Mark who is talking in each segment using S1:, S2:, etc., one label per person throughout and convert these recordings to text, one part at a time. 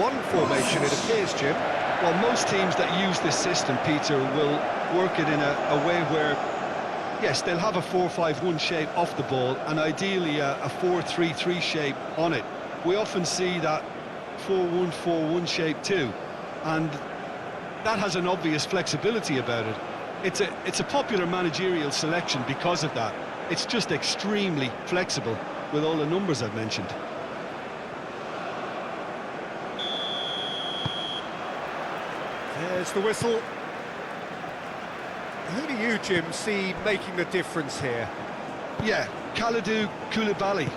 S1: 4-4-1 formation, it appears, Jim.
S2: Well, most teams that use this system, Peter, will work it in a way where, yes, they'll have a 4-5-1 shape off the ball and ideally a 4-3-3 shape on it. We often see that 4-1-4-1 shape too, and that has an obvious flexibility about it. It's a popular managerial selection because of that. It's just extremely flexible with all the numbers I've mentioned.
S1: There's the whistle. Who do you, Jim, see making the difference here?
S2: Yeah, Kalidou Koulibaly.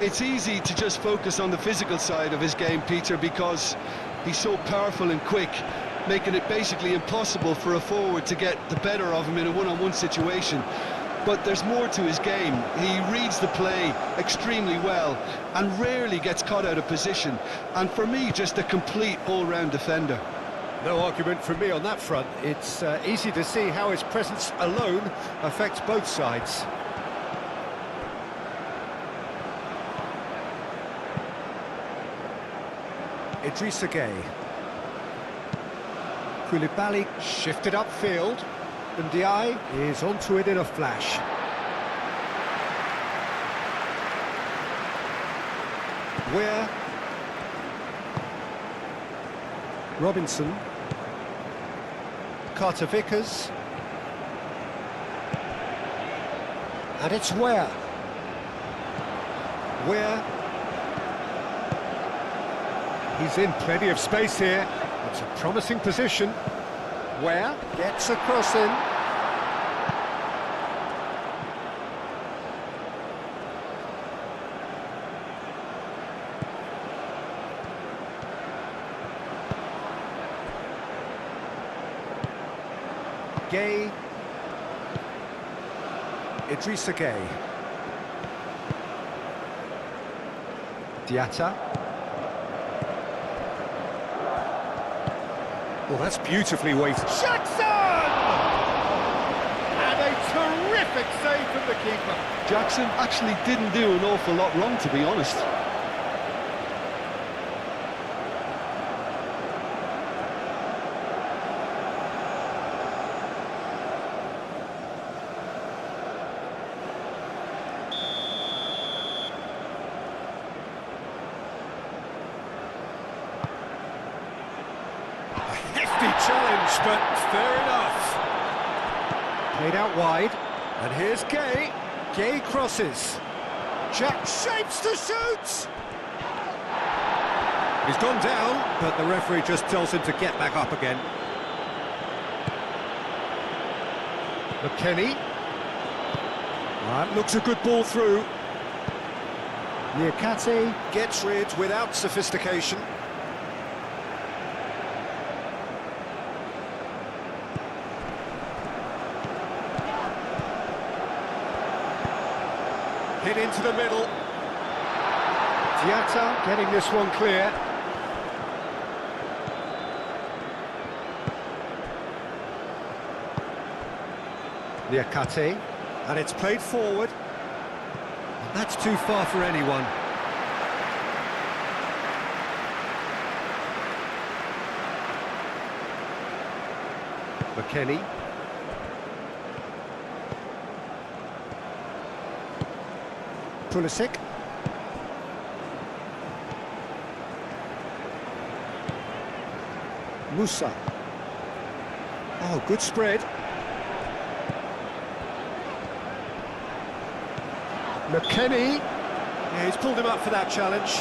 S2: It's easy to just focus on the physical side of his game, Peter, because he's so powerful and quick, making it basically impossible for a forward to get the better of him in a one-on-one situation. But there's more to his game. He reads the play extremely well and rarely gets caught out of position. And for me, just a complete all-round defender.
S1: No argument from me on that front. It's easy to see how his presence alone affects both sides. Idrissa Gueye. Koulibaly shifted upfield. And Ndiaye is onto it in a flash. Where Robinson. Carter Vickers. And it's Where he's in plenty of space here. It's a promising position. Where gets a cross in. Gueye. Idrissa Gueye. Diatta. Well, that's beautifully weighted. Jackson! And a terrific save from the keeper.
S2: Jackson actually didn't do an awful lot wrong, to be honest.
S1: Challenge, but fair enough. Played out wide, and here's Gueye. Gueye crosses. Jack shapes to shoot. He's gone down, but the referee just tells him to get back up again. McKennie. That looks a good ball through. Niakate gets rid without sophistication. Hit into the middle. Diatta getting this one clear. Niakate, and it's played forward. And that's too far for anyone. McKennie. Pulisic. Musa. Oh, good spread. McKennie. Yeah, he's pulled him up for that challenge.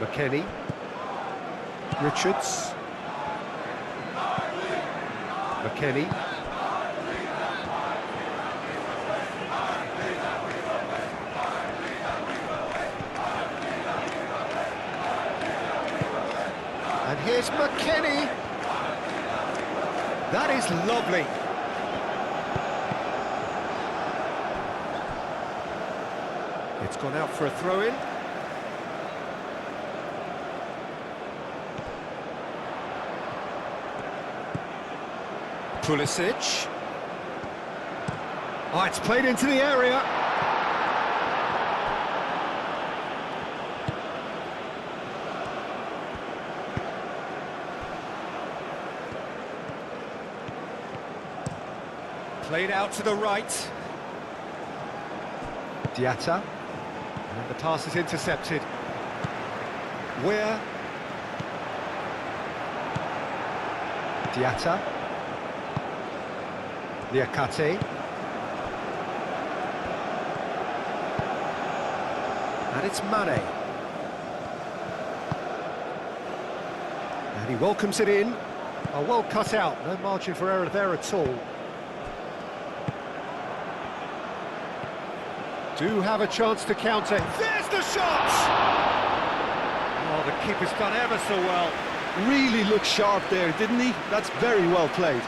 S1: McKennie. Richards. McKennie. And here's McKennie. That is lovely. It's gone out for a throw-in. Pulisic. Oh, it's played into the area. Played out to the right. Diatta. And the pass is intercepted. Where? Diatta. Liakate. And it's Mane. And he welcomes it in. Oh, well cut out, no margin for error there at all. Do have a chance to counter. There's the shot! Oh, the keeper's done ever so well.
S2: Really looked sharp there, didn't he? That's very well played.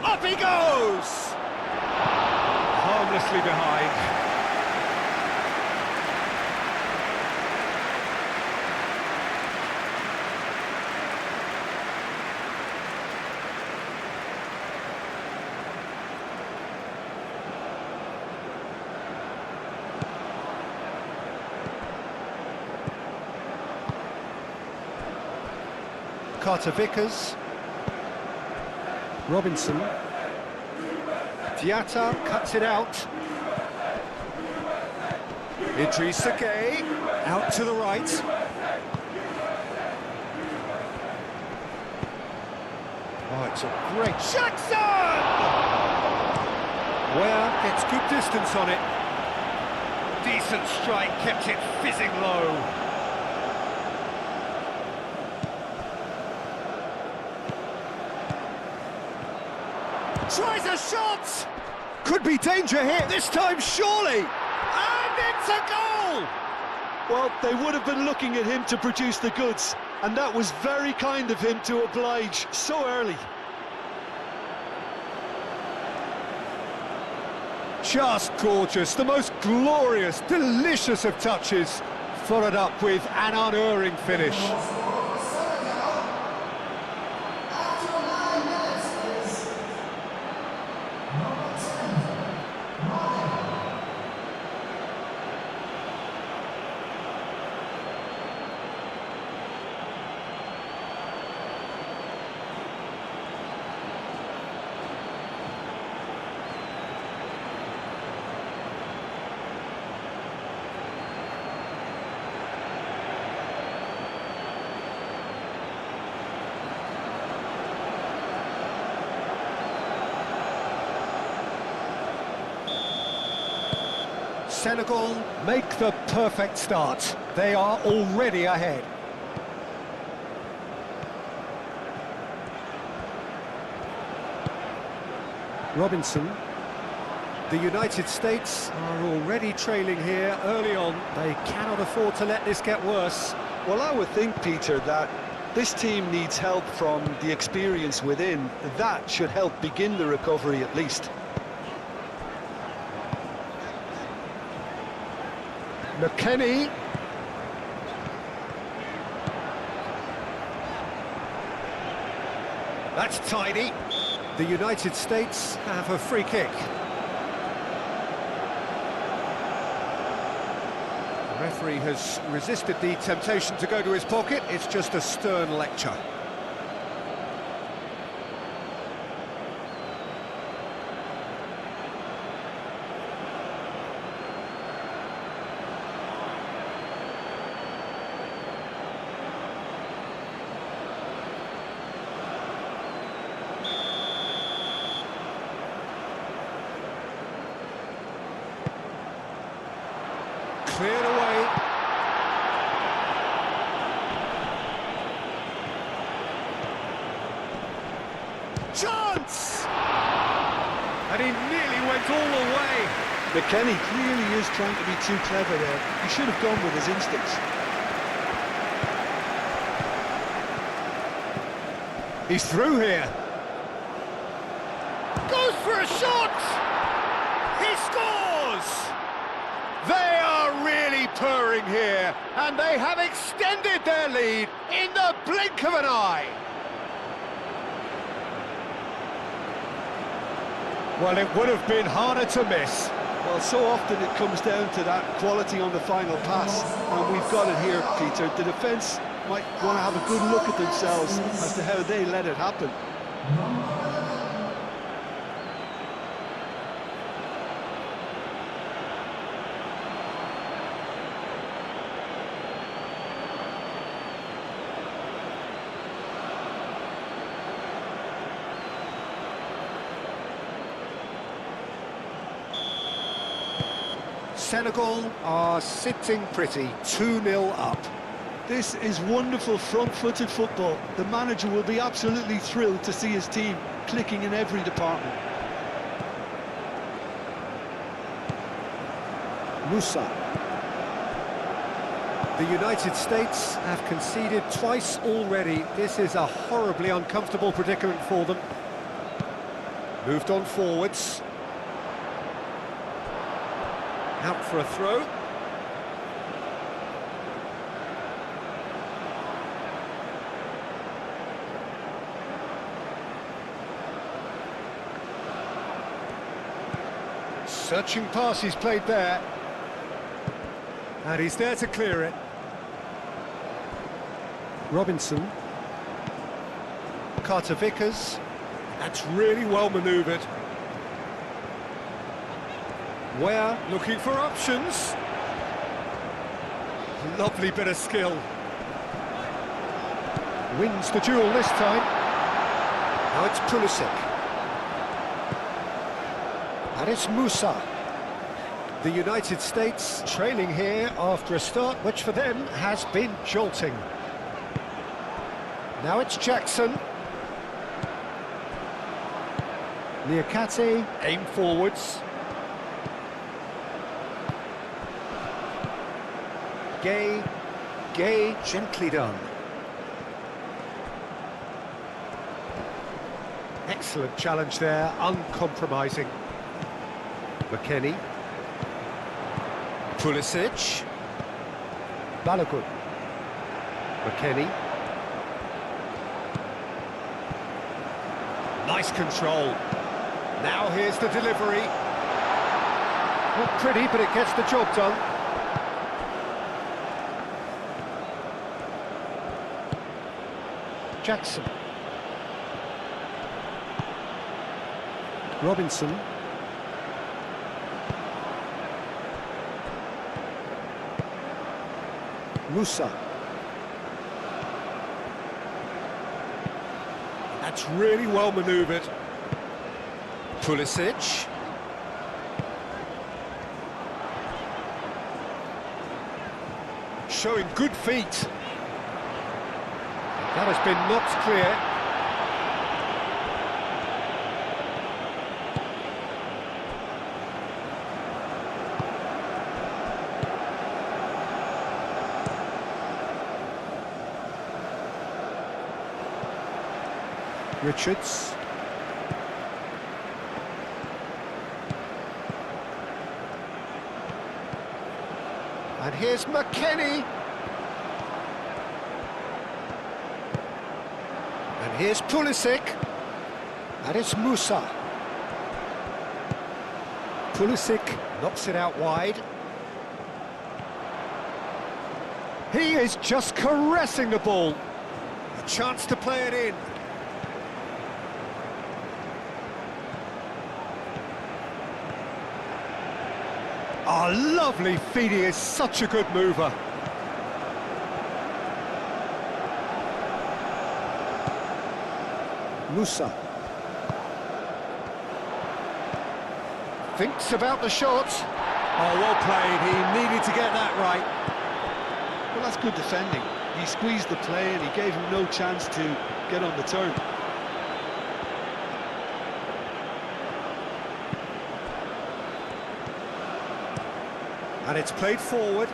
S1: Up he goes! Harmlessly behind. Carter Vickers. Robinson. Diatta cuts it out. Idrissa Gueye out to the right. Oh, it's a great Jackson! Well, gets good distance on it. Decent strike, kept it fizzing low. Tries a shot! Could be danger here, this time surely! And it's a goal!
S2: Well, they would have been looking at him to produce the goods, and that was very kind of him to oblige so early.
S1: Just gorgeous, the most glorious, delicious of touches, followed up with an unerring finish. Senegal make the perfect start. They are already ahead. Robinson. The United States are already trailing here early on. They cannot afford to let this get worse.
S2: Well, I would think, Peter, that this team needs help from the experience within. That should help begin the recovery at least.
S1: McKennie. That's tidy. The United States have a free kick. The referee has resisted the temptation to go to his pocket. It's just a stern lecture. Cleared away. Chance! And he nearly went all the way.
S2: McKennie clearly is trying to be too clever there. He should have gone with his instincts.
S1: He's through here. Goes for a shot! He scores! They are really purring here, and they have extended their lead in the blink of an eye. Well, it would have been harder to miss.
S2: Well, so often it comes down to that quality on the final pass, and we've got it here, Peter. The defence might want to have a good look at themselves as to how they let it happen.
S1: Senegal are sitting pretty, 2-0 up.
S2: This is wonderful front-footed football. The manager will be absolutely thrilled to see his team clicking in every department.
S1: Musa. The United States have conceded twice already. This is a horribly uncomfortable predicament for them. Moved on forwards. Out for a throw. Searching pass he's played there. And he's there to clear it. Robinson. Carter Vickers. That's really well manoeuvred. Ware looking for options. Lovely bit of skill. Wins the duel this time. Now it's Pulisic. And it's Musa. The United States trailing here after a start which for them has been jolting. Now it's Jackson. Niakate, aim forwards. Gay, gently done. Excellent challenge there, uncompromising. McKennie. Pulisic. Balogun. McKennie. Nice control. Now here's the delivery. Not pretty, but it gets the job done. Jackson. Robinson. Musa. That's really well manoeuvred. Pulisic. Showing good feet. That has been knocked clear. Richards. And here's McKennie. And here's Pulisic. And it's Musa. Pulisic knocks it out wide. He is just caressing the ball. A chance to play it in. Oh, lovely feet, he is such a good mover. Musa. Thinks about the shot. Oh, well played, he needed to get that right.
S2: Well, that's good defending. He squeezed the play and he gave him no chance to get on the turn.
S1: And it's played forward.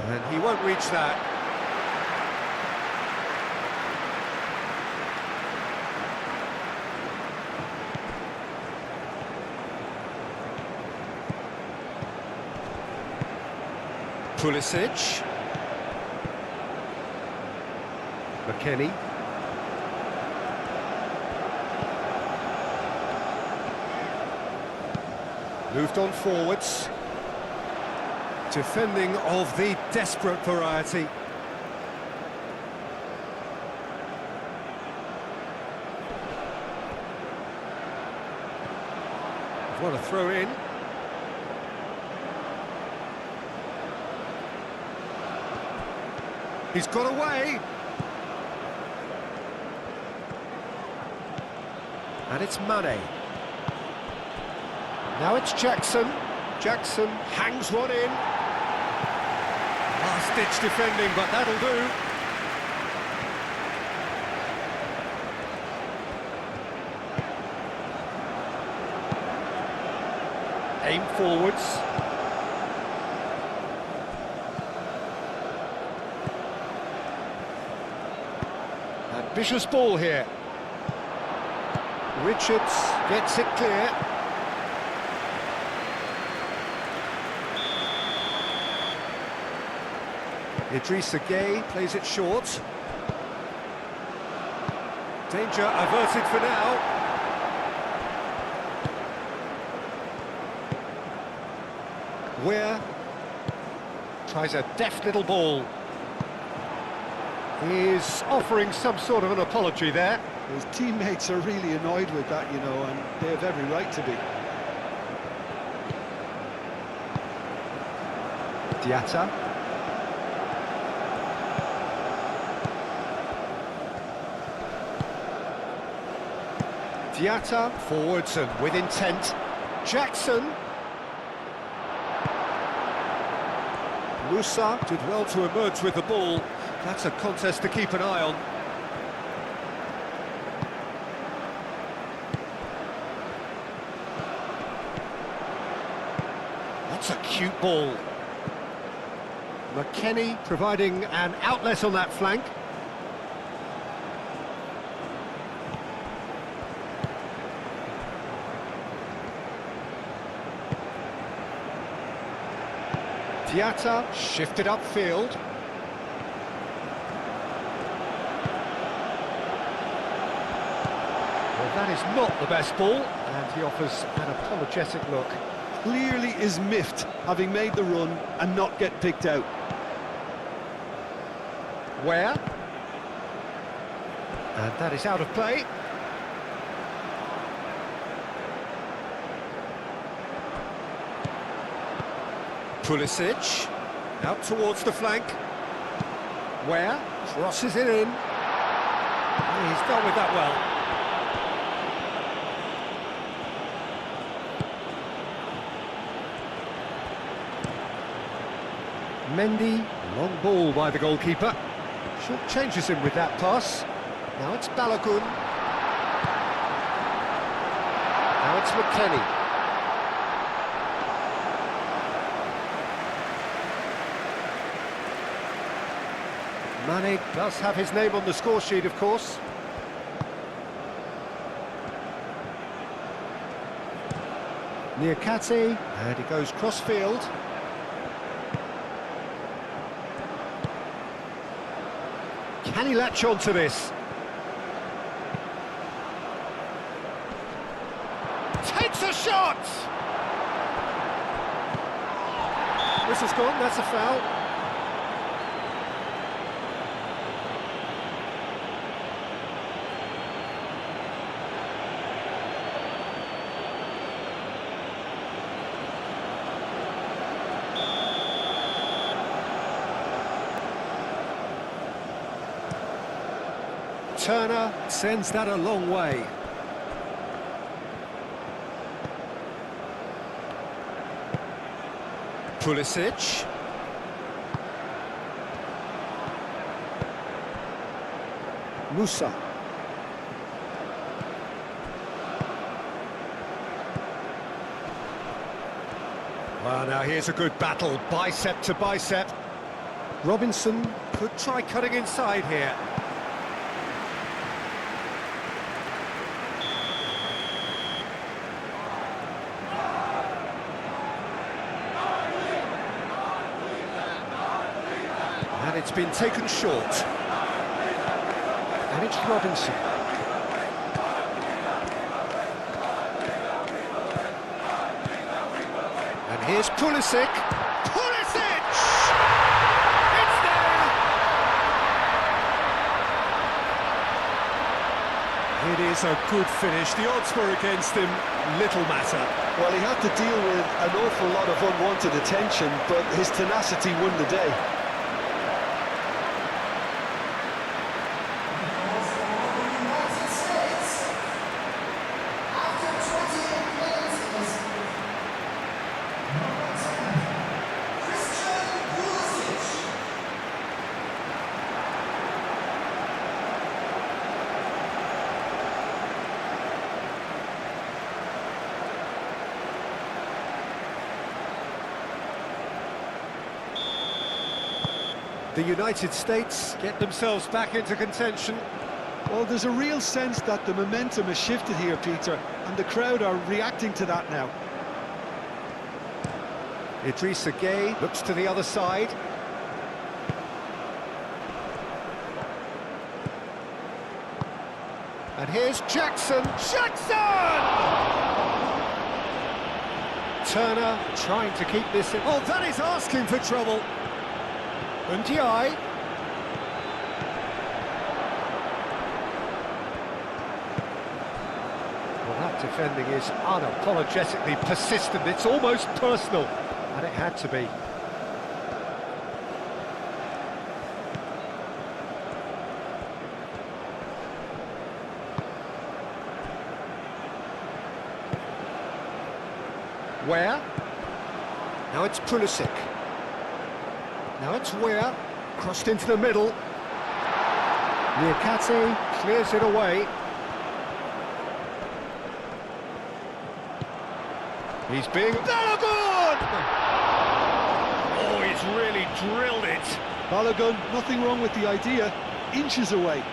S1: And he won't reach that. Pulisic. McKennie. Moved on forwards. Defending of the desperate variety. What a throw in. He's got away. And it's Mane. Now it's Jackson. Jackson hangs one in. Last-ditch defending, but that'll do. Aim forwards. Ambitious ball here. Richards gets it clear. Idrissa Gueye plays it short. Danger averted for now. Where tries a deft little ball. He's offering some sort of an apology there.
S2: His teammates are really annoyed with that, you know, and they have every right to be.
S1: Diatta. Diatta, forwards and with intent. Jackson. Musa did well to emerge with the ball. That's a contest to keep an eye on. That's a cute ball. McKennie providing an outlet on that flank. Diatta shifted upfield. Well, that is not the best ball, and he offers an apologetic look.
S2: Clearly is miffed, having made the run and not get picked out.
S1: Where? And that is out of play. Pulisic, out towards the flank. Where? Crosses it in. He's done with that well. Mendy, long ball by the goalkeeper. Short changes him with that pass. Now it's Balogun. Now it's McKennie. Mane does have his name on the score sheet, of course. Niakate, and he goes cross-field. Can he latch on to this? Takes a shot! Whistle's gone, that's a foul. Turner sends that a long way. Pulisic. Musa. Now here's a good battle, bicep to bicep. Robinson could try cutting inside here. And it's been taken short. And it's Robinson. And here's Pulisic. Pulisic! It's there! It is a good finish. The odds were against him. Little matter.
S2: Well, he had to deal with an awful lot of unwanted attention, but his tenacity won the day.
S1: The United States get themselves back into contention.
S2: Well, there's a real sense that the momentum has shifted here, Peter, and the crowd are reacting to that now.
S1: Idrissa Gueye looks to the other side. And here's Jackson. Jackson! Turner trying to keep this in. Oh, that is asking for trouble. Ndiaye. Well, that defending is unapologetically persistent. It's almost personal, and it had to be. Where? Now it's Pulisic. Now it's Weir, crossed into the middle. Niakate clears it away. He's being... Balogun! Oh, he's really drilled it.
S2: Balogun, nothing wrong with the idea, inches away.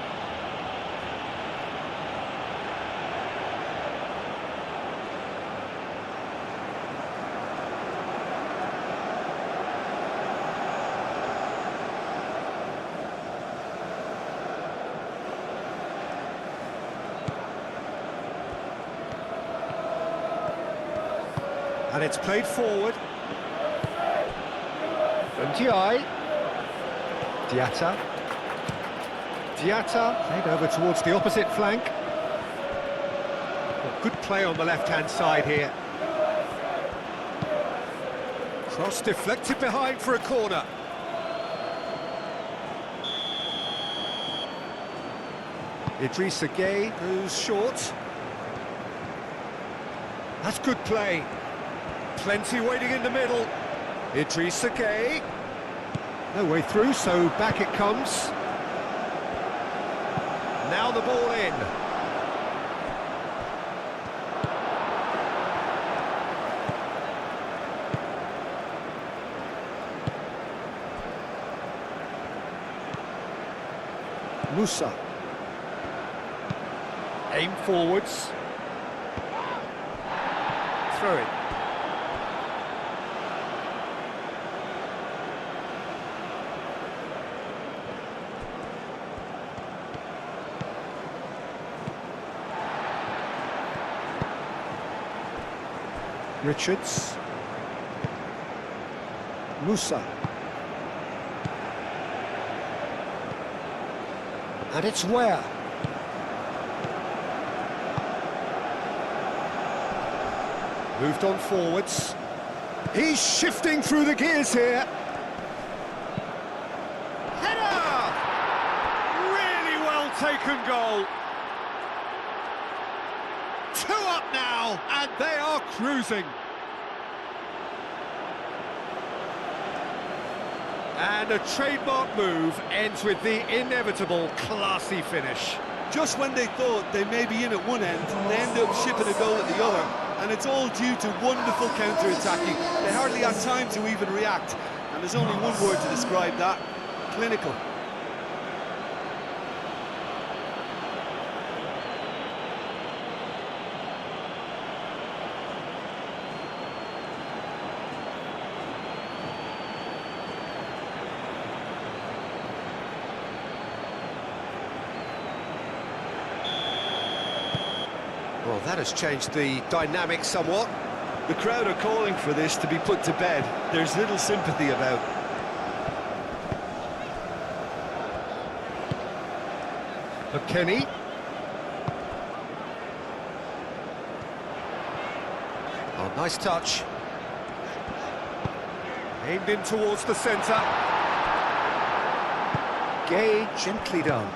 S1: And it's played forward. Ndiaye. Diatta. Played over towards the opposite flank. Well, good play on the left-hand side here. Cross deflected behind for a corner. Idrissa Gueye goes short. That's good play. Plenty waiting in the middle. Idrissa Gueye. No way through, so back it comes. Now the ball in. Musa. Aim forwards. Throw it. Richards. Musa. And it's Weir. Moved on forwards. He's shifting through the gears here. Header! Really well taken goal. 2 up now, and they are cruising. And a trademark move ends with the inevitable classy finish.
S2: Just when they thought they may be in at one end, they end up shipping a goal at the other.
S3: and it's all due to wonderful counter-attacking. They hardly had time to even react, and there's only one word to describe that: clinical.
S1: Well, that has changed the dynamic somewhat.
S2: The crowd are calling for this to be put to bed. There's little sympathy about.
S1: McKennie. Oh, nice touch. Aimed in towards the centre. Gay, gently done.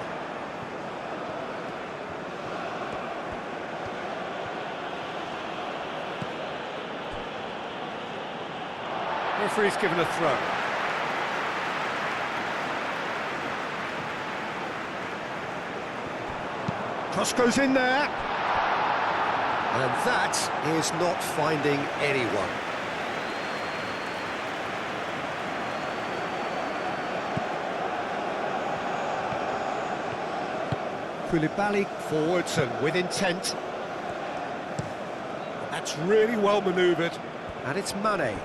S1: Referee's given a throw. Cross goes in there. And that is not finding anyone. Koulibaly forwards and with intent. That's really well manoeuvred. And it's Mane.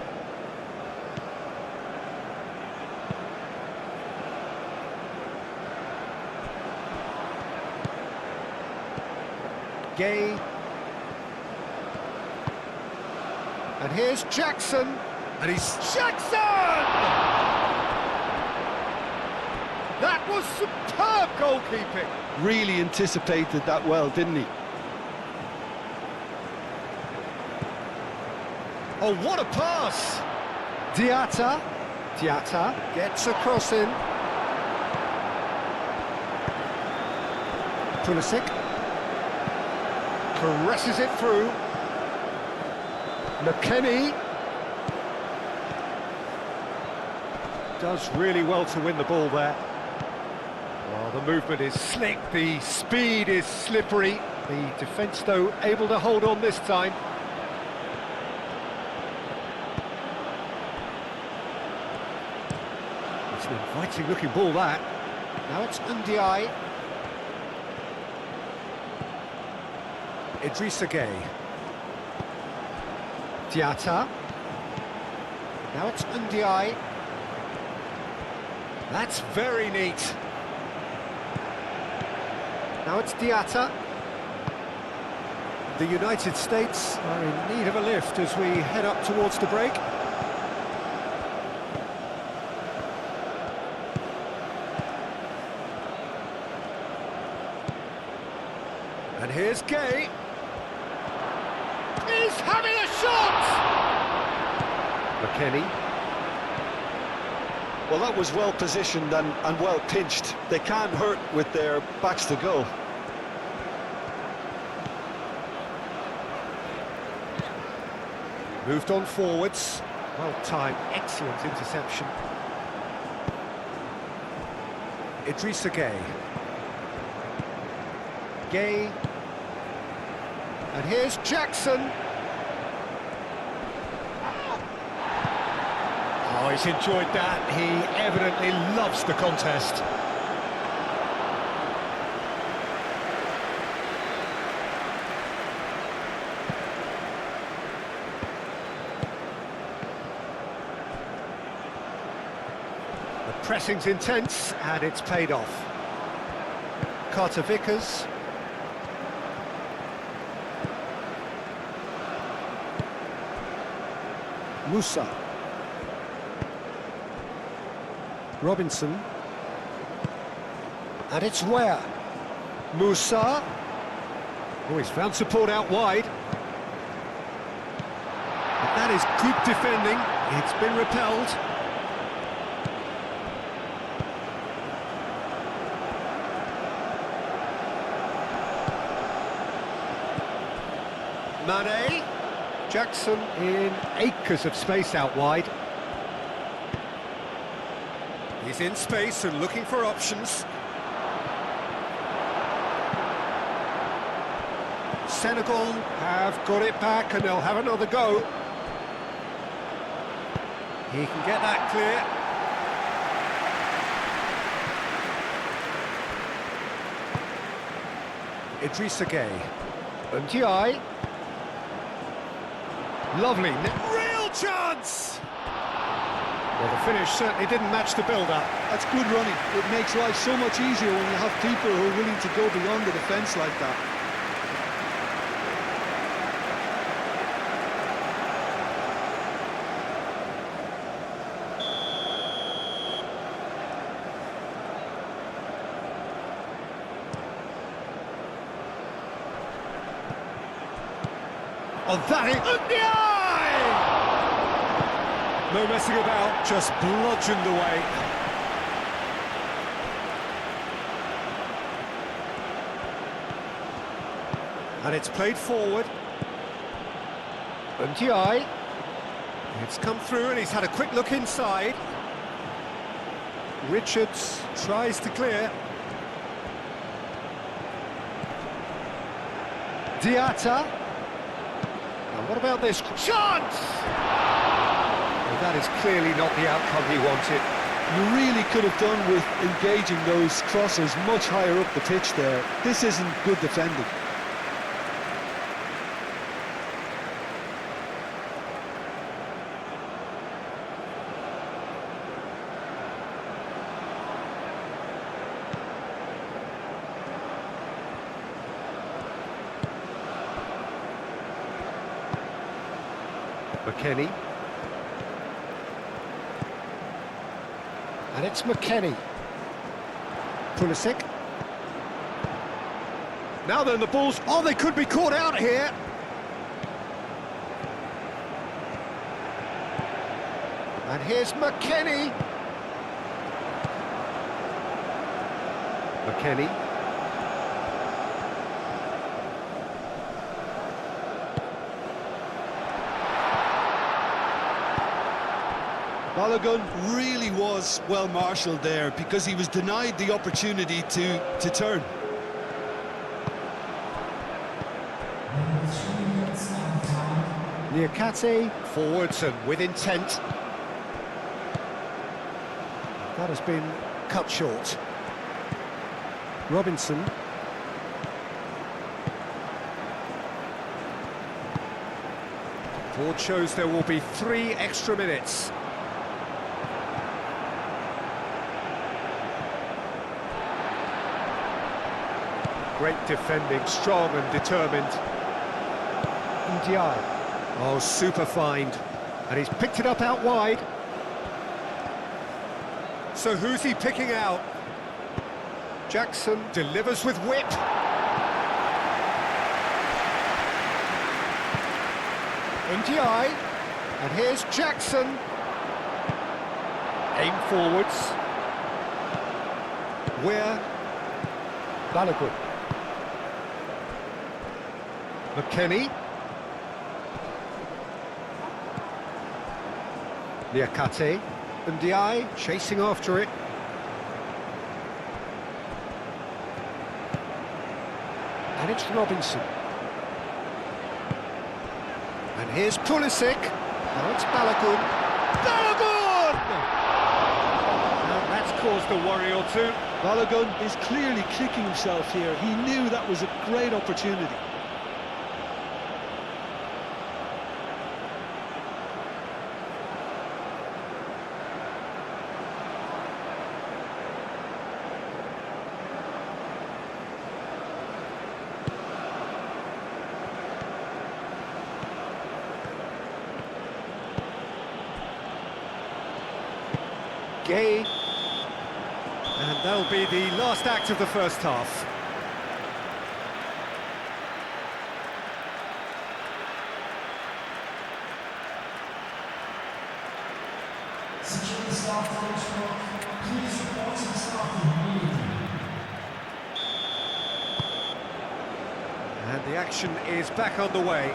S1: Gay. And here's Jackson. And he's Jackson! That was superb goalkeeping.
S2: Really anticipated that well, didn't he?
S1: Oh, what a pass! Diatta gets a cross in. Pulisic caresses it through. McKennie does really well to win the ball there. Well, the movement is slick, the speed is slippery. The defence, though, able to hold on this time. It's an inviting looking ball, that. Now it's Ndiaye. Idrissa Gueye. Diatta. Now it's Ndiaye. That's very neat. Now it's Diatta. The United States are in need of a lift as we head up towards the break. And here's Gay. He's having a shot! McKennie.
S2: Well, that was well positioned and well pinched. They can't hurt with their backs to goal.
S1: Moved on forwards. Well timed, excellent interception. Idrissa Gueye. Gay. And here's Jackson. Oh, he's enjoyed that. He evidently loves the contest. The pressing's intense, and it's paid off. Carter Vickers. Musa. Robinson. And it's Ware. Musa. Oh, he's found support out wide. But that is good defending. It's been repelled. Mane. Jackson in acres of space out wide. He's in space and looking for options. Senegal have got it back and they'll have another go. He can get that clear. Idrissa Gueye. Ndiaye. Lovely. Real chance! Well, the finish certainly didn't match the build-up.
S2: That's good running. It makes life so much easier when you have people who are willing to go beyond the defence like that.
S1: Oh, that is... Ndiaye! No messing about, just bludgeoned away. And it's played forward. Ndiaye. It's come through and he's had a quick look inside. Richards tries to clear. Diatta. Now what about this? Chance! Well, that is clearly not the outcome he wanted.
S2: You really could have done with engaging those crosses much higher up the pitch there. This isn't good defending.
S1: McKennie. And it's McKennie. Pulisic. Now then, the ball's... Oh, they could be caught out here. And here's McKennie. McKennie.
S2: Balogun really was well marshalled there because he was denied the opportunity to turn.
S1: Niakate forwards and with intent. That has been cut short. Robinson. Board shows there will be 3 extra minutes. Great defending, strong and determined. Ndiaye. Oh, super find. And he's picked it up out wide. So who's he picking out? Jackson delivers with whip. Ndiaye. And here's Jackson. Aim forwards. Where? Balogun. McKennie. Niakate. Ndiaye chasing after it. And it's Robinson. And here's Pulisic. Now it's Balogun. Balogun! Now that's caused a worry or two.
S2: Balogun is clearly kicking himself here. He knew that was a great opportunity.
S1: Gueye. And that'll be the last act of the first half.
S4: Security staff please report to the staff immediately.
S1: And the action is back underway.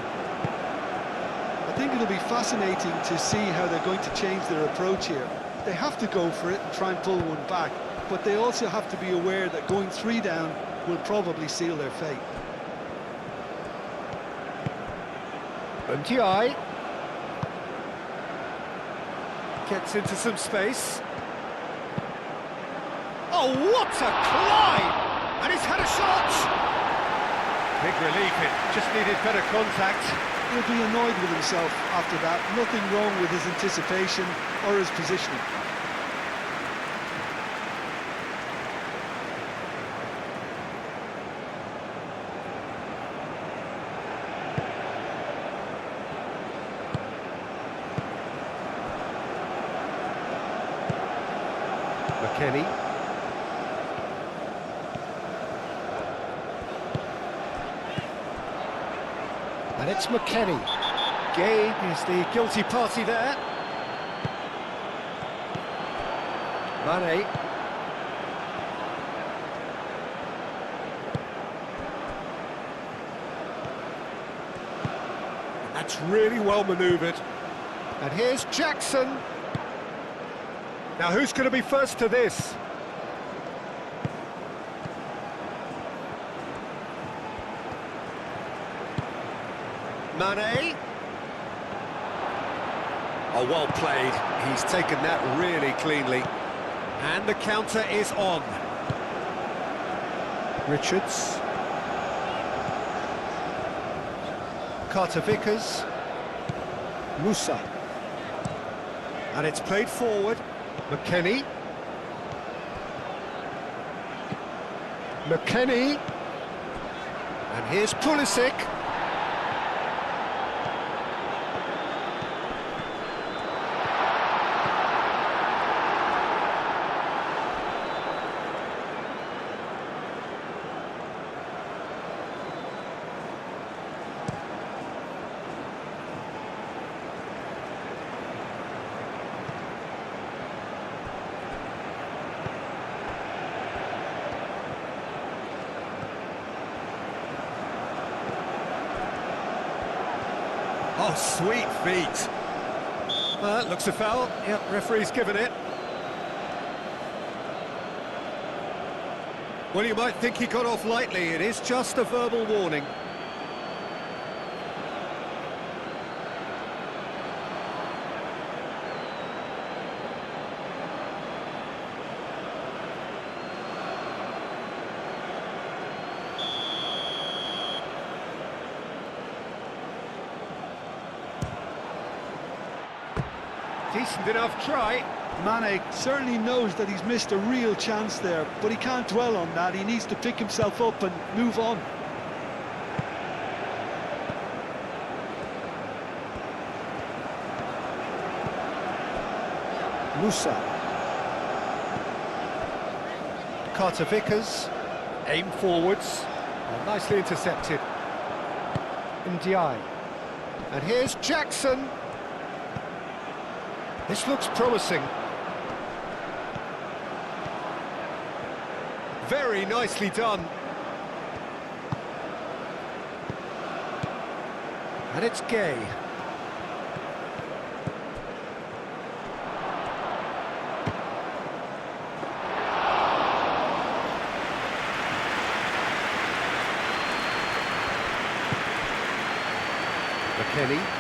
S2: I think it'll be fascinating to see how they're going to change their approach here. They have to go for it and try and pull one back, but they also have to be aware that going 3 down will probably seal their fate.
S1: Ndiaye. Gets into some space. Oh, what a climb! And he's had a shot! Big relief, it just needed better contact.
S3: He'll be annoyed with himself after that. Nothing wrong with his anticipation or his positioning.
S1: Kenny. And it's McKennie. Gay is the guilty party there. Mane. That's really well manoeuvred. And here's Jackson. Now, who's going to be first to this? Mane. Oh, well played. He's taken that really cleanly. And the counter is on. Richards. Carter-Vickers. Musa. And it's played forward. McKennie. McKennie. And here's Pulisic. Oh, sweet feet. Well, that looks a foul. Yep, referee's given it. Well, you might think he got off lightly. It is just a verbal warning. Decent enough try.
S3: Mane certainly knows that he's missed a real chance there, but he can't dwell on that. He needs to pick himself up and move on.
S1: Musa. Carter-Vickers. Aim forwards. Oh, nicely intercepted. Ndiaye. And here's Jackson. This looks promising. Very nicely done. And it's Gay. McKennie.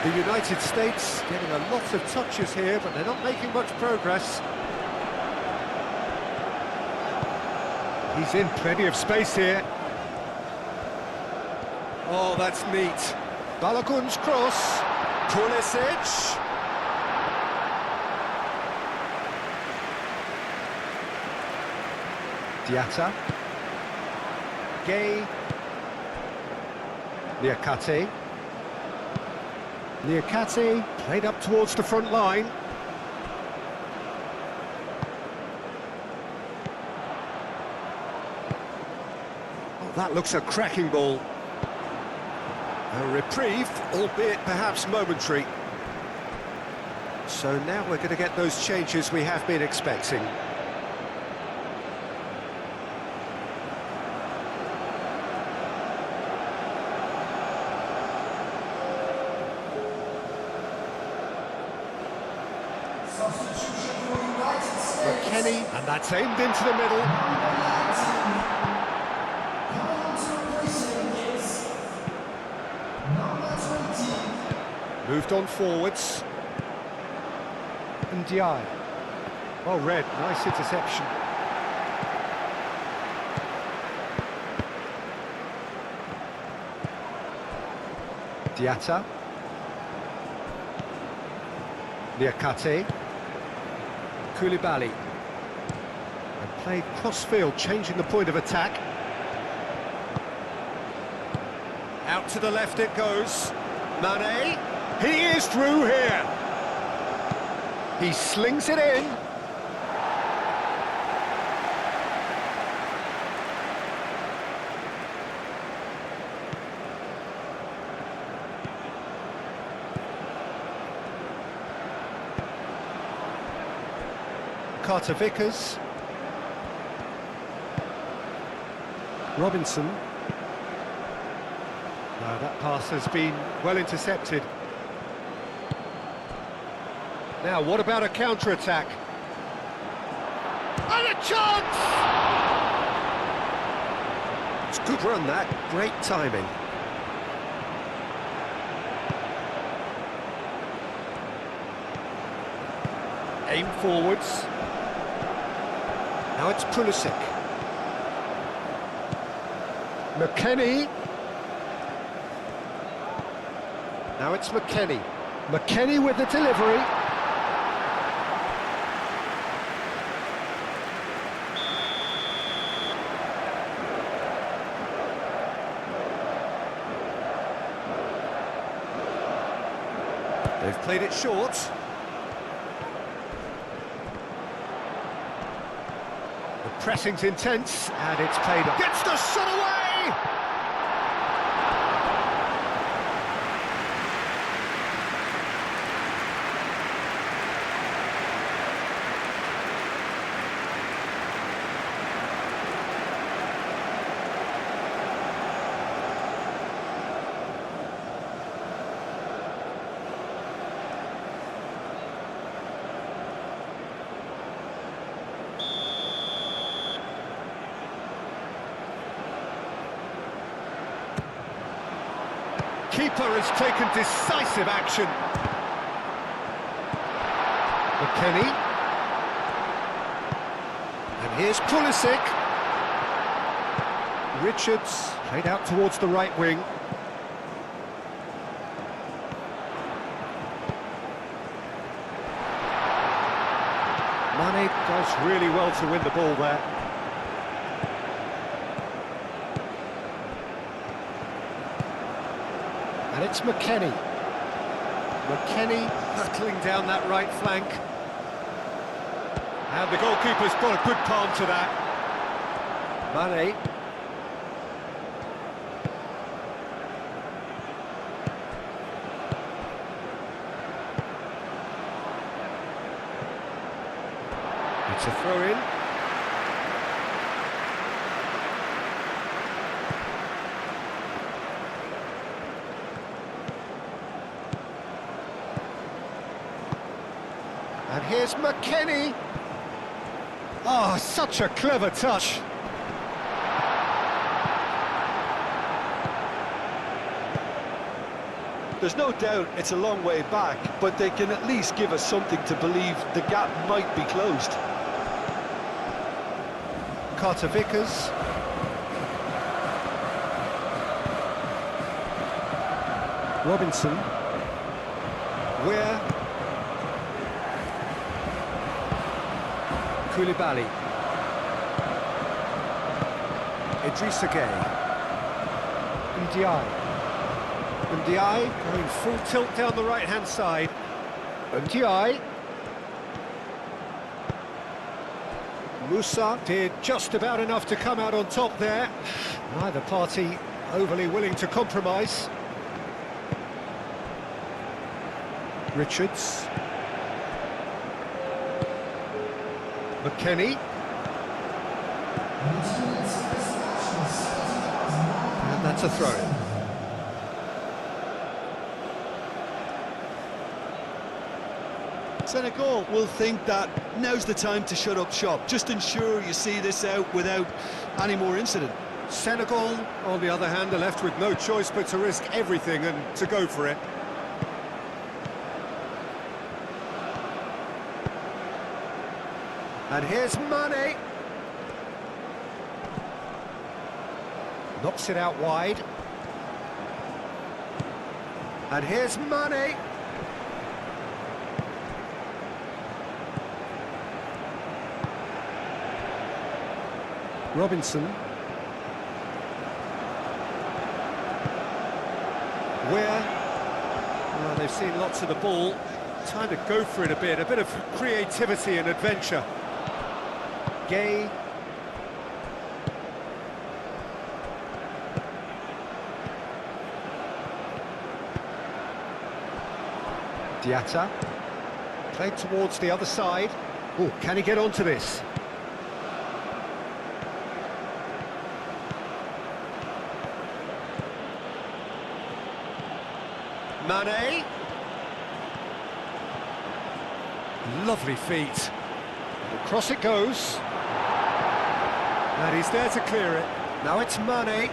S1: The United States getting a lot of touches here, but they're not making much progress. He's in plenty of space here. Oh, that's neat. Balogun's cross. Pulisic. Diatta. Gay. Niakate. Niakate played up towards the front line. Oh, that looks a cracking ball. A reprieve, albeit perhaps momentary. So now we're going to get those changes we have been expecting. McKennie, and that's aimed into the middle.
S4: Come on to replacing is number
S1: Moved on forwards. Ndiaye. Well read, nice interception. Diatta. Niakate. Koulibaly. And played cross-field, changing the point of attack. Out to the left it goes. Mane. He is through here. He slings it in. Carter Vickers. Robinson. No, that pass has been well intercepted. Now, what about a counter-attack? And a chance! It's a good run, that. Great timing. Aim forwards. Now it's Pulisic. McKennie. Now it's McKennie. McKennie with the delivery. They've played it short. The pressing's intense, and it's paid off. Gets the shot away! Keeper has taken decisive action. McKennie. And here's Pulisic. Richards played out towards the right wing. Mane does really well to win the ball there. And it's McKennie. McKennie hurtling down that right flank. And the goalkeeper's got a good palm to that. Mane. It's a throw-in. And here's McKennie. Oh, such a clever touch.
S2: There's no doubt it's a long way back, but they can at least give us something to believe the gap might be closed.
S1: Carter Vickers. Robinson. Where? Koulibaly. Idrissa Gueye. Ndiaye. Ndiaye going full tilt down the right-hand side. Ndiaye. Musa did just about enough to come out on top there. Neither party overly willing to compromise. Richards. McKennie. And that's a throw-in.
S3: Senegal will think that now's the time to shut up shop. Just ensure you see this out without any more incident.
S1: Senegal, on the other hand, are left with no choice but to risk everything and to go for it. And here's Mane. Knocks it out wide. And here's Mane. Robinson. Well, they've seen lots of the ball. Time to go for it a bit of creativity and adventure. Gay. Diatta. Played towards the other side. Oh, can he get onto this? Mane. Lovely feet. Across it goes. And he's there to clear it. Now it's Mane.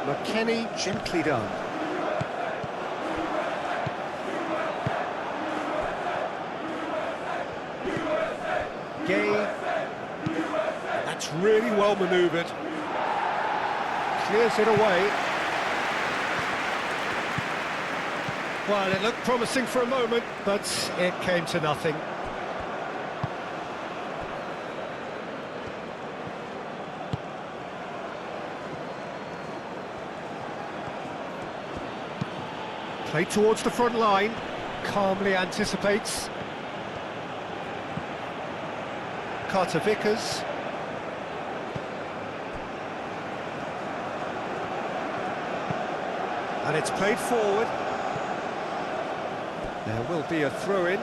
S1: McKennie, gently done. Gay. That's really well manoeuvred. Clears it away. Well, it looked promising for a moment, but it came to nothing. Played towards the front line. Calmly anticipates. Carter Vickers. And it's played forward. There will be a throw-in.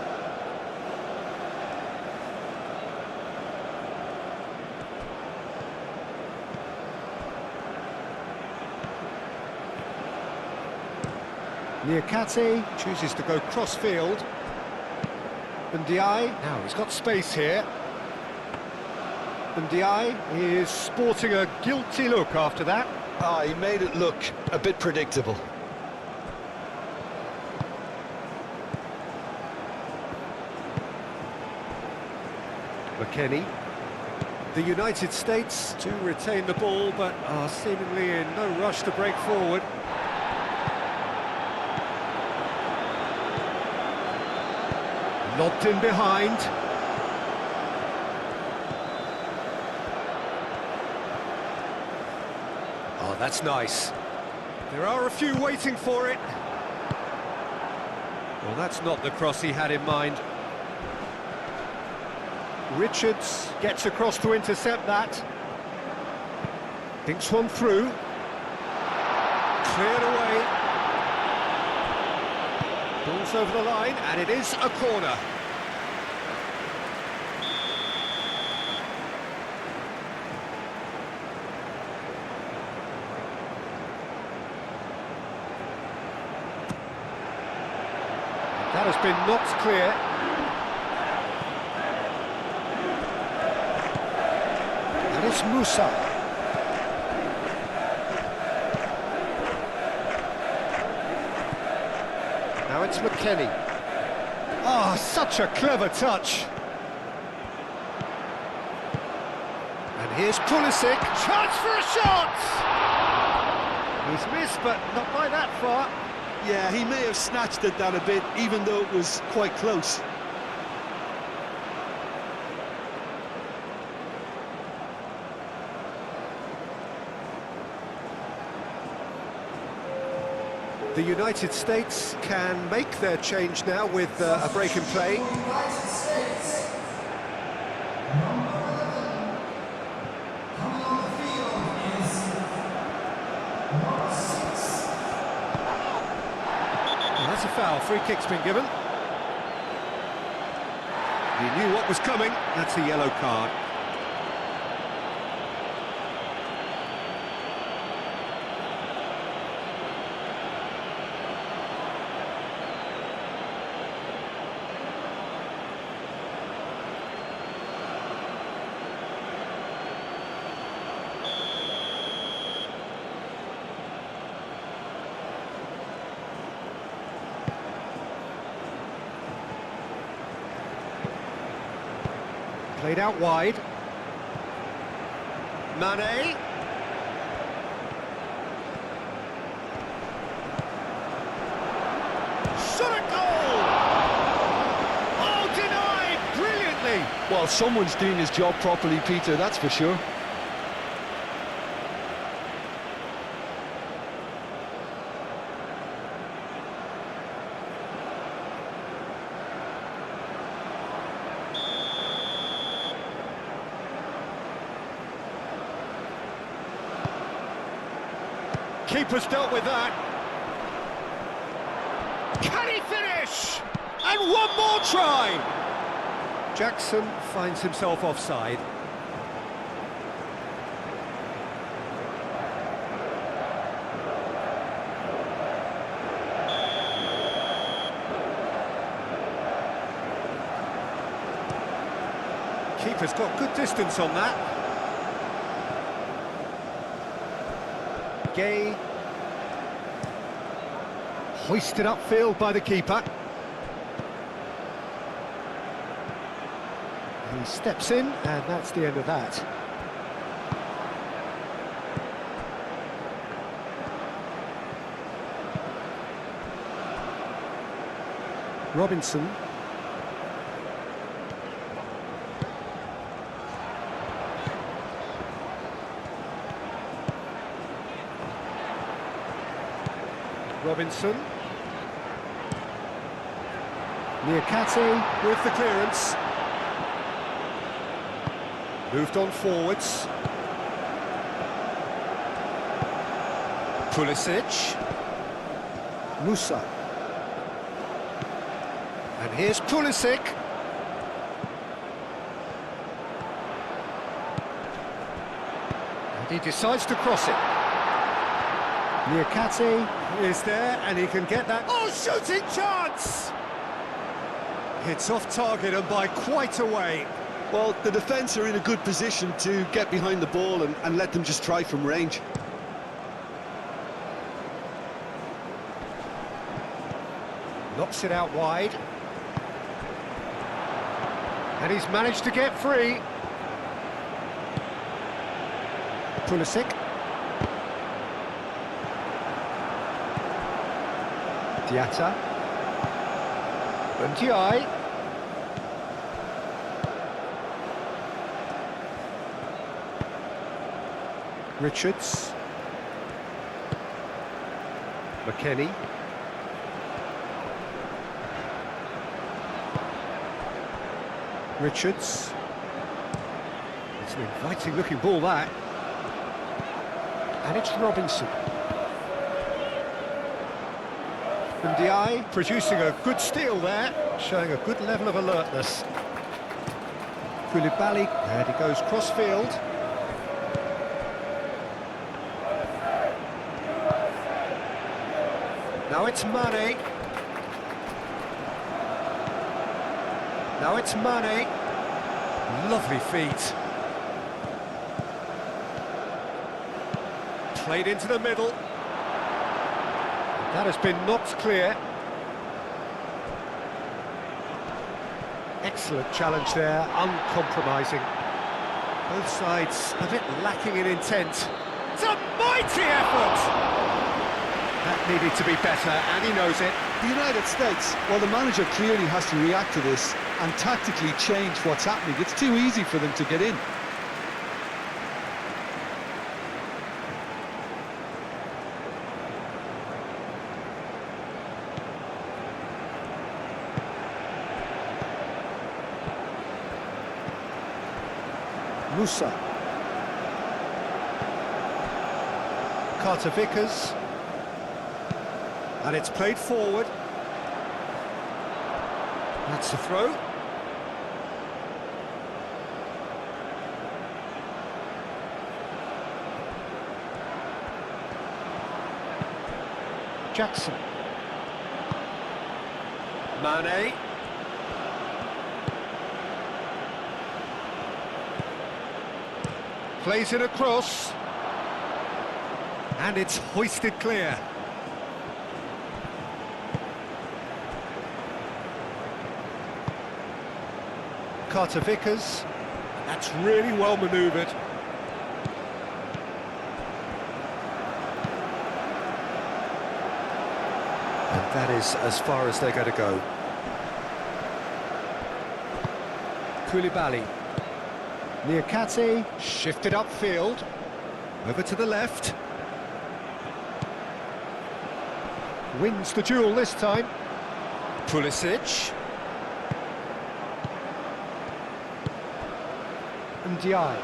S1: Niakate chooses to go cross-field. Ndiaye, now he's got space here. Ndiaye is sporting a guilty look after that.
S2: He made it look a bit predictable.
S1: McKennie. The United States to retain the ball, but are seemingly in no rush to break forward. Lobbed in behind. Oh, that's nice. There are a few waiting for it. Well, that's not the cross he had in mind. Richards gets across to intercept that. Thinks one through. Cleared away. Balls over the line, and it is a corner. That has been knocked clear. And it's Musa. Now it's McKennie. Oh, such a clever touch. And here's Pulisic. Chance for a shot! He's missed, but not by that far.
S3: Yeah, he may have snatched at that a bit, even though it was quite close.
S1: The United States can make their change now with a break in play.
S4: United States. Number 11. Coming on the field is number 6.
S1: Well, that's a foul. Free kick's been given. He knew what was coming. That's a yellow card. Played out wide. Mane. Shot at goal! Oh, denied brilliantly!
S2: Well, someone's doing his job properly, Peter, that's for sure.
S1: Keeper's dealt with that. Can he finish? And one more try! Jackson finds himself offside. Keeper's got good distance on that. Gay. Hoisted upfield by the keeper. He steps in, and that's the end of that. Robinson. Robinson. Niakate with the clearance. Moved on forwards. Pulisic. Musa. And here's Pulisic. And he decides to cross it. Niakate is there, and he can get that. Oh, shooting chance! It's off target and by quite a way.
S2: Well, the defence are in a good position to get behind the ball and let them just try from range.
S1: Knocks it out wide. And he's managed to get free. Pulisic. Diatta. Ndiaye. Richards. McKennie. Richards. It's an inviting looking ball, that. And it's Robinson. Ndiaye producing a good steal there, showing a good level of alertness. Koulibaly, and he goes cross-field. Now it's Mane. Now it's Mane. Lovely feet. Played into the middle. That has been knocked clear. Excellent challenge there, uncompromising. Both sides a bit lacking in intent. It's a mighty effort! That needed to be better, and he knows it.
S2: The United States, well, the manager clearly has to react to this and tactically change what's happening. It's too easy for them to get in.
S1: Musa. Carter-Vickers. And it's played forward. That's the throw. Jackson. Mane. Plays it across. And it's hoisted clear. Carter-Vickers. That's really well manoeuvred. And that is as far as they're going to go. Koulibaly. Niakate shifted upfield. Over to the left. Wins the duel this time. Pulisic. And Diai.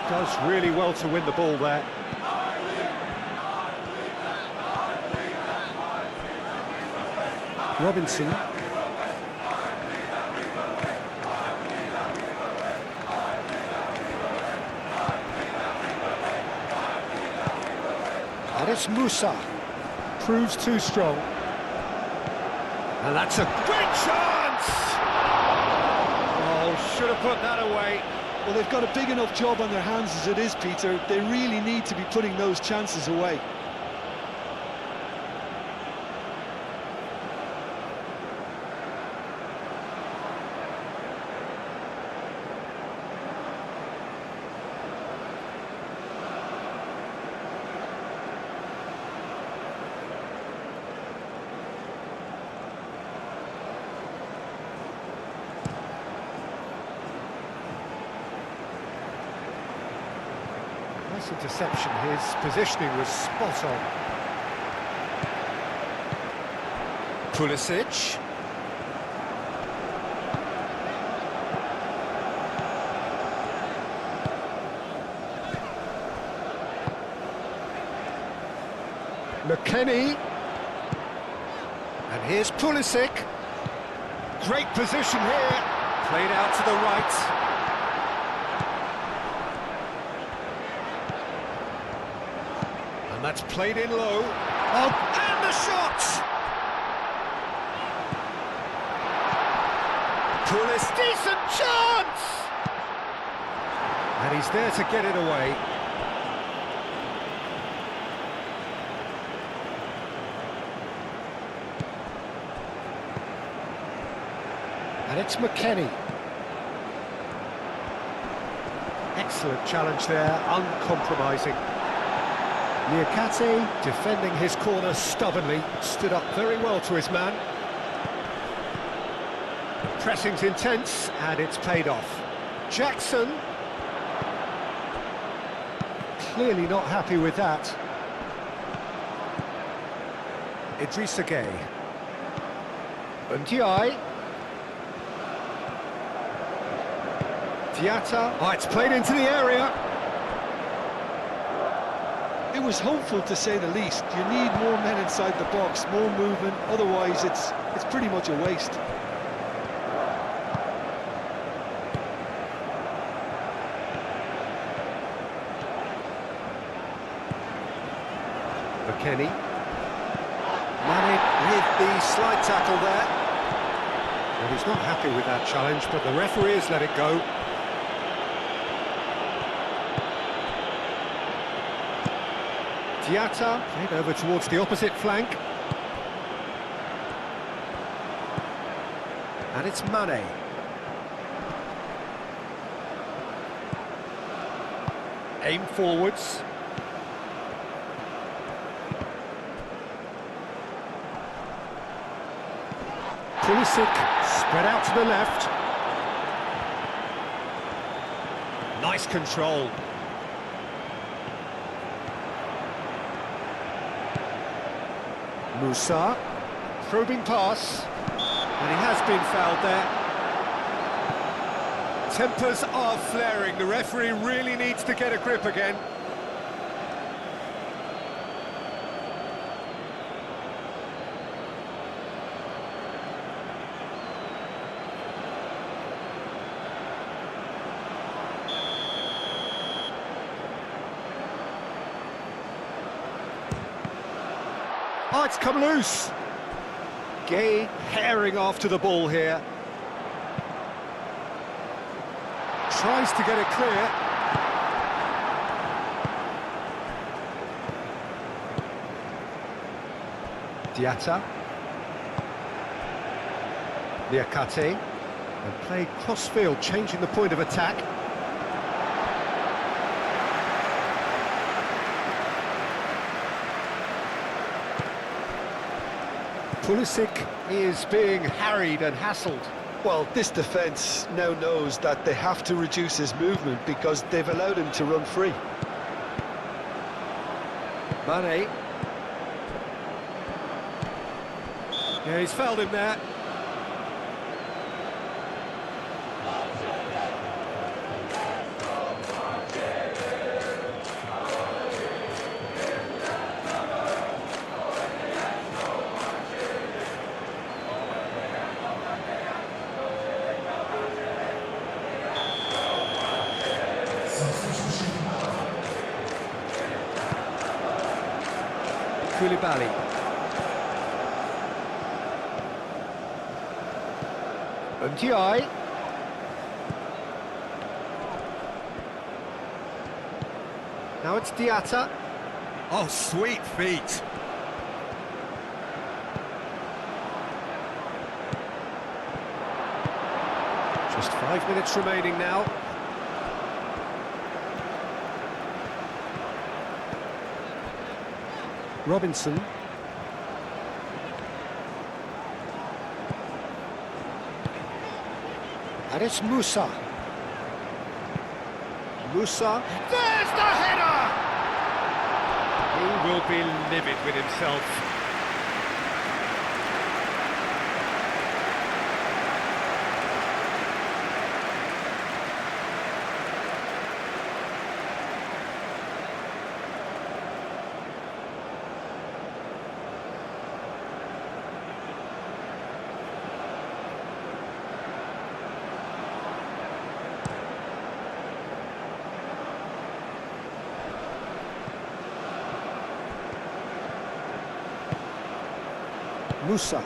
S1: Does really well to win the ball there. Robinson. And it's Musa. Proves too strong. And that's a great chance! Oh, should have put that away.
S3: Well, they've got a big enough job on their hands as it is, Peter. They really need to be putting those chances away.
S1: Nice interception. His positioning was spot on. Pulisic. McKennie. And here's Pulisic. Great position here. Played out to the right. And that's played in low. Oh, and the shot! Pulisic, decent chance! And he's there to get it away. And it's McKennie. Excellent challenge there, uncompromising. Niakate defending his corner stubbornly, stood up very well to his man. The pressing's intense, and it's paid off. Jackson. Clearly not happy with that. Idrissa Gueye. Ndiaye. Diatta. Oh, it's played into the area.
S3: It was hopeful, to say the least. You need more men inside the box, more movement, otherwise it's pretty much a waste.
S1: McKennie. Mane with the slide tackle there. Well, he's not happy with that challenge, but the referee has let it go. Diatta, played over towards the opposite flank. And it's Mane. Aim forwards. Pulisic, spread out to the left. Nice control. Musa, probing pass, and he has been fouled there. Tempers are flaring, the referee really needs to get a grip again. Oh, it's come loose. Gueye herring after the ball here. Tries to get it clear. Diatta. Niakate. And played cross-field, changing the point of attack. Pulisic is being harried and hassled.
S2: Well, this defence now knows that they have to reduce his movement because they've allowed him to run free.
S1: Mane. Yeah, he's fouled him there. Koulibaly. Ndiaye. Now it's Diatta.
S3: Oh, sweet feet.
S1: Just 5 minutes remaining now. Robinson. And it's Musa. Musa. There's the header! He will be livid with himself. Musa.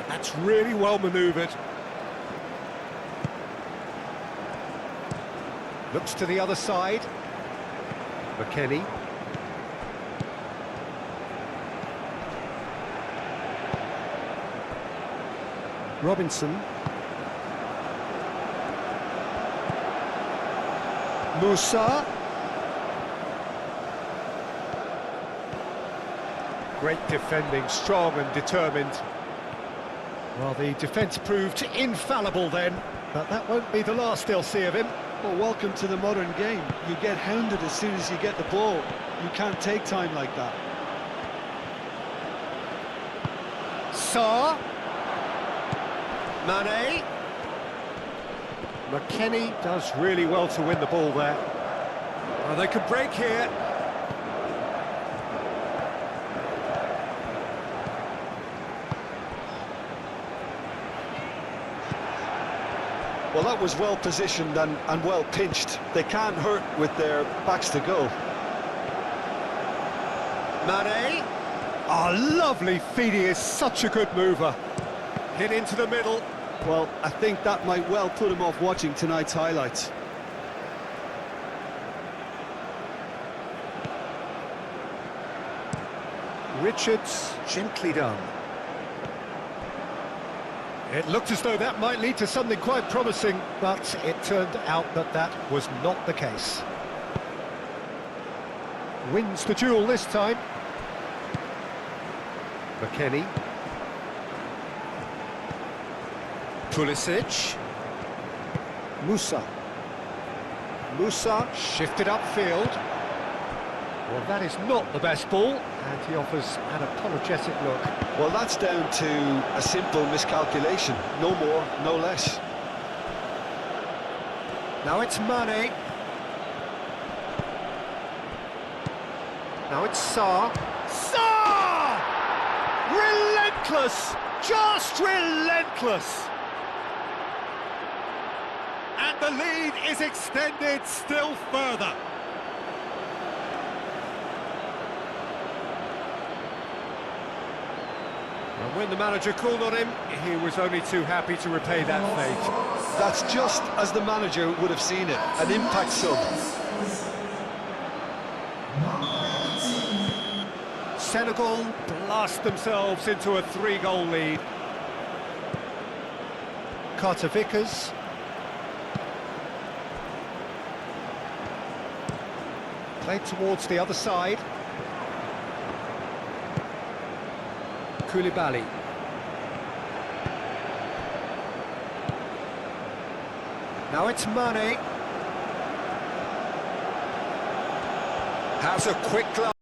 S1: That's really well manoeuvred. Looks to the other side. McKennie. Robinson. Musa. Great defending, strong and determined. Well, the defence proved infallible then, but that won't be the last they'll see of him.
S2: Well, welcome to the modern game. You get hounded as soon as you get the ball. You can't take time like that.
S1: Sarr. Mane. McKennie does really well to win the ball there. Well, they could break here.
S2: Well, that was well positioned and well pinched. They can't hurt with their backs to goal.
S1: Mane. Oh, lovely feed. He is such a good mover. Hit into the middle.
S2: Well, I think that might well put him off watching tonight's highlights.
S1: Richards, gently done. It looked as though that might lead to something quite promising, but it turned out that that was not the case. Wins the duel this time. McKennie. Pulisic. Musa. Musa shifted upfield. Well, that is not the best ball, and he offers an apologetic look.
S2: Well, that's down to a simple miscalculation. No more, no less.
S1: Now it's Mane. Now it's Sarr. Sarr! Relentless! Just relentless! And the lead is extended still further. And when the manager called on him, he was only too happy to repay that fate.
S2: That's just as the manager would have seen it, an impact sub.
S1: Senegal blast themselves into a 3-goal lead. Carter Vickers. Played towards the other side. Koulibaly. Now it's Mane. Has a quick glance.